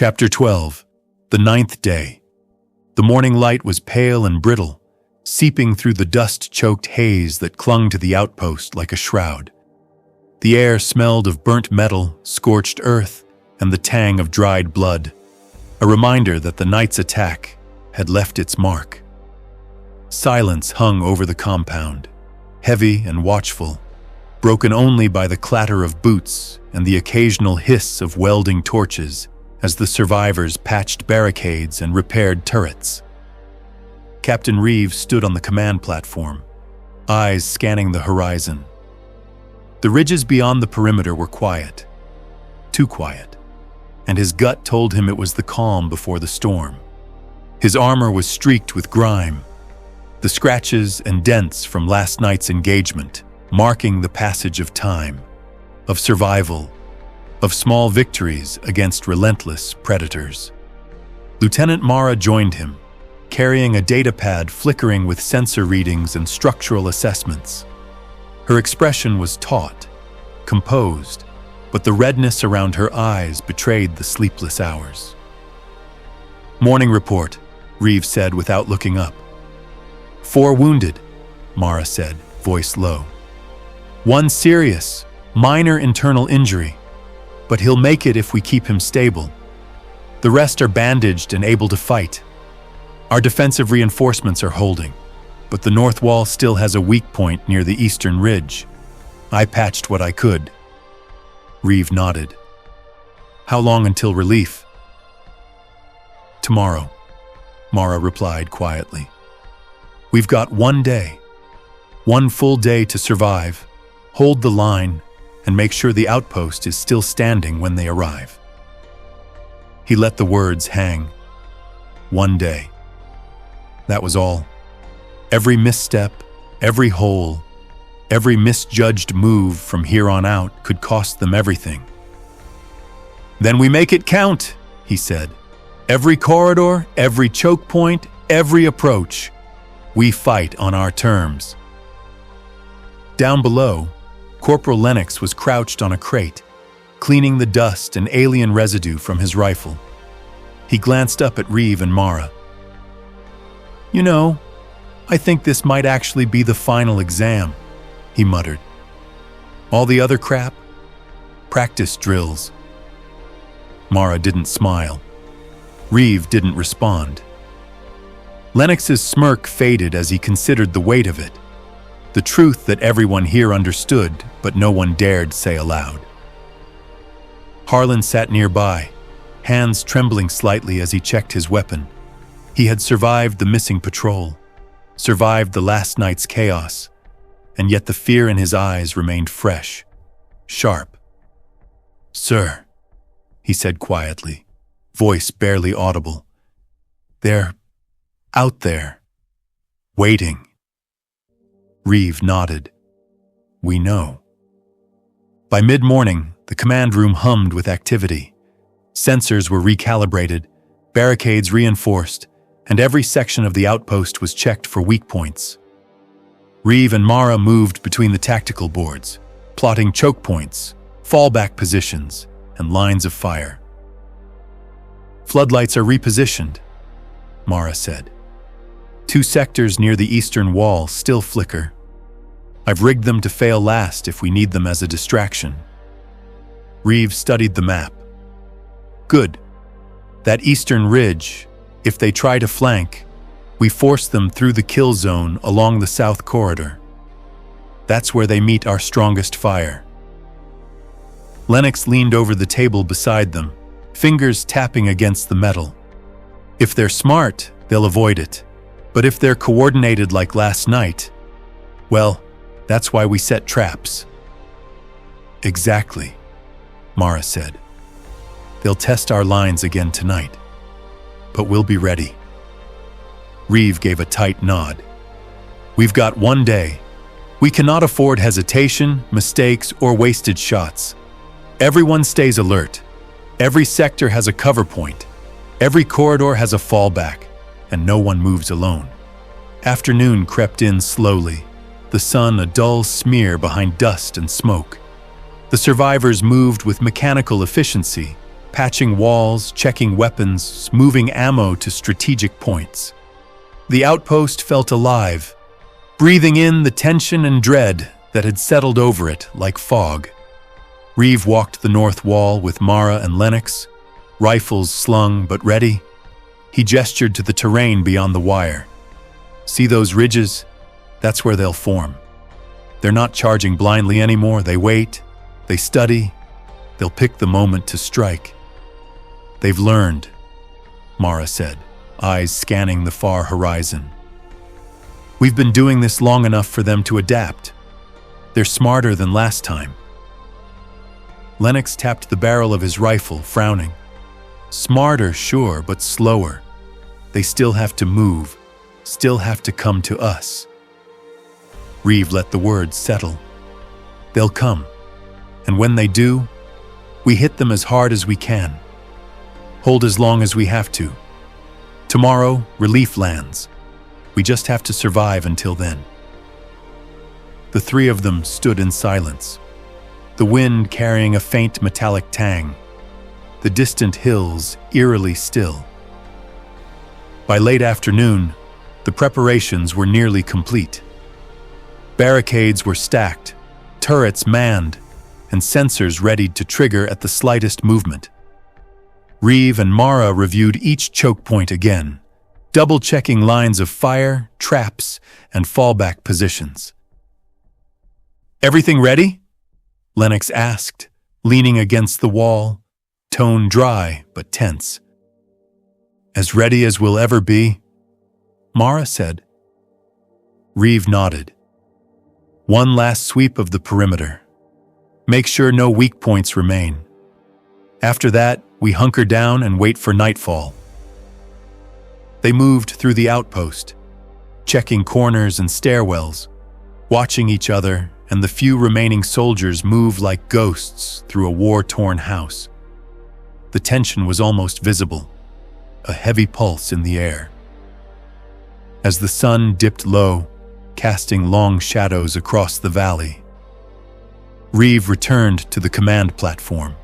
Chapter 12. The Ninth Day. The morning light was pale and brittle, seeping through the dust-choked haze that clung to the outpost like a shroud. The air smelled of burnt metal, scorched earth, and the tang of dried blood, a reminder that the night's attack had left its mark. Silence hung over the compound, heavy and watchful, broken only by the clatter of boots and the occasional hiss of welding torches as the survivors patched barricades and repaired turrets. Captain Reeve stood on the command platform, eyes scanning the horizon. The ridges beyond the perimeter were quiet, too quiet, and his gut told him it was the calm before the storm. His armor was streaked with grime, the scratches and dents from last night's engagement marking the passage of time, of survival, of small victories against relentless predators. Lieutenant Mara joined him, carrying a datapad flickering with sensor readings and structural assessments. Her expression was taut, composed, but the redness around her eyes betrayed the sleepless hours. "Morning report," Reeve said without looking up. "4 wounded," Mara said, voice low. "1 serious, minor internal injury, but he'll make it if we keep him stable. The rest are bandaged and able to fight. Our defensive reinforcements are holding, but the north wall still has a weak point near the eastern ridge. I patched what I could." Reeve nodded. "How long until relief?" "Tomorrow," Mara replied quietly. "We've got 1 day, 1 full day to survive, hold the line, and make sure the outpost is still standing when they arrive." He let the words hang. 1 day. That was all. Every misstep, every hole, every misjudged move from here on out could cost them everything. "Then we make it count," he said. "Every corridor, every choke point, every approach. We fight on our terms." Down below, Corporal Lennox was crouched on a crate, cleaning the dust and alien residue from his rifle. He glanced up at Reeve and Mara. "You know, I think this might actually be the final exam," he muttered. "All the other crap? Practice drills." Mara didn't smile. Reeve didn't respond. Lennox's smirk faded as he considered the weight of it, the truth that everyone here understood but no one dared say aloud. Harlan sat nearby, hands trembling slightly as he checked his weapon. He had survived the missing patrol, survived the last night's chaos, and yet the fear in his eyes remained fresh, sharp. "Sir," he said quietly, voice barely audible. "They're out there, waiting." Reeve nodded. "We know." By mid-morning, the command room hummed with activity. Sensors were recalibrated, barricades reinforced, and every section of the outpost was checked for weak points. Reeve and Mara moved between the tactical boards, plotting choke points, fallback positions, and lines of fire. "Floodlights are repositioned," Mara said. 2 sectors near the eastern wall still flicker. I've rigged them to fail last if we need them as a distraction." Reeve studied the map. "Good. That eastern ridge, if they try to flank, we force them through the kill zone along the south corridor. That's where they meet our strongest fire." Lennox leaned over the table beside them, fingers tapping against the metal. "If they're smart, they'll avoid it. But if they're coordinated like last night, well, that's why we set traps." "Exactly," Mara said. "They'll test our lines again tonight, but we'll be ready." Reeve gave a tight nod. "We've got 1 day. We cannot afford hesitation, mistakes, or wasted shots. Everyone stays alert. Every sector has a cover point. Every corridor has a fallback, and no one moves alone." Afternoon crept in slowly, the sun a dull smear behind dust and smoke. The survivors moved with mechanical efficiency, patching walls, checking weapons, moving ammo to strategic points. The outpost felt alive, breathing in the tension and dread that had settled over it like fog. Reeve walked the north wall with Mara and Lennox, rifles slung but ready. He gestured to the terrain beyond the wire. "See those ridges? That's where they'll form. They're not charging blindly anymore. They wait, they study, they'll pick the moment to strike." "They've learned," Mara said, eyes scanning the far horizon. "We've been doing this long enough for them to adapt. They're smarter than last time." Lennox tapped the barrel of his rifle, frowning. "Smarter, sure, but slower. They still have to move, still have to come to us." Reeve let the words settle. "They'll come, and when they do, we hit them as hard as we can. Hold as long as we have to. Tomorrow, relief lands. We just have to survive until then." The three of them stood in silence, the wind carrying a faint metallic tang, the distant hills eerily still. By late afternoon, the preparations were nearly complete. Barricades were stacked, turrets manned, and sensors readied to trigger at the slightest movement. Reeve and Mara reviewed each choke point again, double-checking lines of fire, traps, and fallback positions. "Everything ready?" Lennox asked, leaning against the wall, tone dry but tense. "As ready as we'll ever be," Mara said. Reeve nodded. "One last sweep of the perimeter. Make sure no weak points remain. After that, we hunker down and wait for nightfall." They moved through the outpost, checking corners and stairwells, watching each other and the few remaining soldiers move like ghosts through a war-torn house. The tension was almost visible, a heavy pulse in the air. As the sun dipped low, casting long shadows across the valley, Reeve returned to the command platform.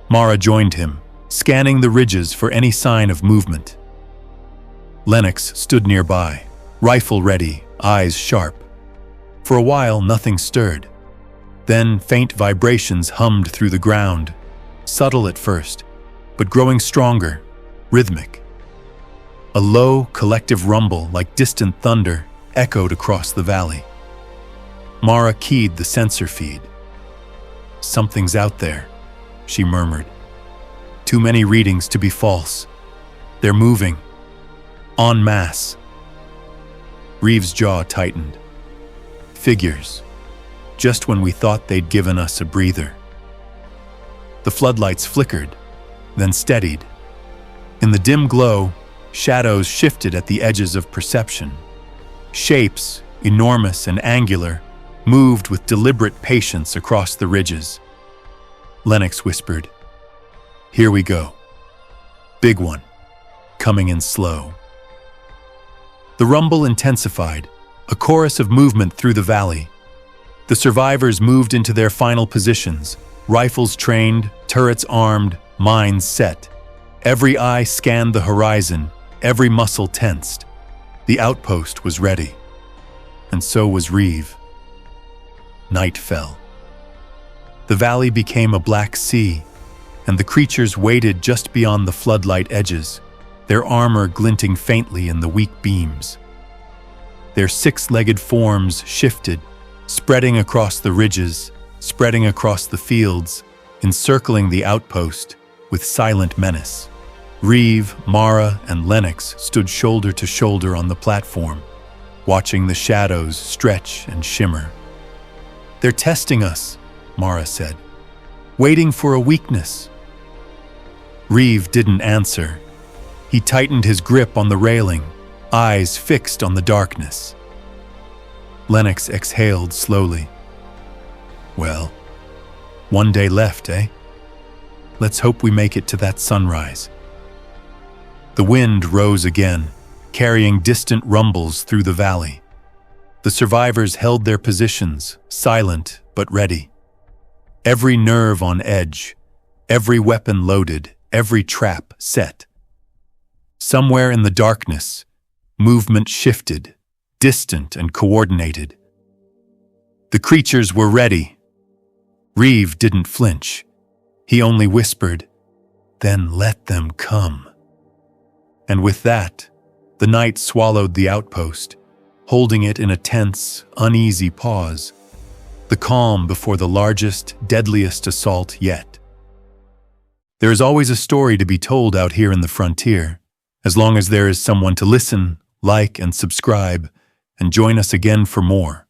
Mara joined him, scanning the ridges for any sign of movement. Lennox stood nearby, rifle ready, eyes sharp. For a while, nothing stirred. Then faint vibrations hummed through the ground, subtle at first, but growing stronger, rhythmic. A low, collective rumble like distant thunder echoed across the valley. Mara keyed the sensor feed. "Something's out there," she murmured. "Too many readings to be false. They're moving. En masse." Reeve's jaw tightened. "Figures. Just when we thought they'd given us a breather." The floodlights flickered, then steadied. In the dim glow, shadows shifted at the edges of perception. Shapes, enormous and angular, moved with deliberate patience across the ridges. Lennox whispered, "Here we go. Big one, coming in slow." The rumble intensified, a chorus of movement through the valley. The survivors moved into their final positions, rifles trained, turrets armed, minds set. Every eye scanned the horizon, every muscle tensed. The outpost was ready. And so was Reeve. Night fell. The valley became a black sea, and the creatures waited just beyond the floodlight edges, their armor glinting faintly in the weak beams. Their six-legged forms shifted, spreading across the ridges, spreading across the fields, encircling the outpost with silent menace. Reeve, Mara, and Lennox stood shoulder to shoulder on the platform, watching the shadows stretch and shimmer. "They're testing us," Mara said, "waiting for a weakness." Reeve didn't answer. He tightened his grip on the railing, eyes fixed on the darkness. Lennox exhaled slowly. "Well, one day left, eh? Let's hope we make it to that sunrise." The wind rose again, carrying distant rumbles through the valley. The survivors held their positions, silent but ready. Every nerve on edge, every weapon loaded, every trap set. Somewhere in the darkness, movement shifted, distant and coordinated. The creatures were ready. Reeve didn't flinch. He only whispered, "Then let them come." And with that, the night swallowed the outpost, holding it in a tense, uneasy pause, the calm before the largest, deadliest assault yet. There is always a story to be told out here in the frontier, as long as there is someone to listen, like, and subscribe, and join us again for more.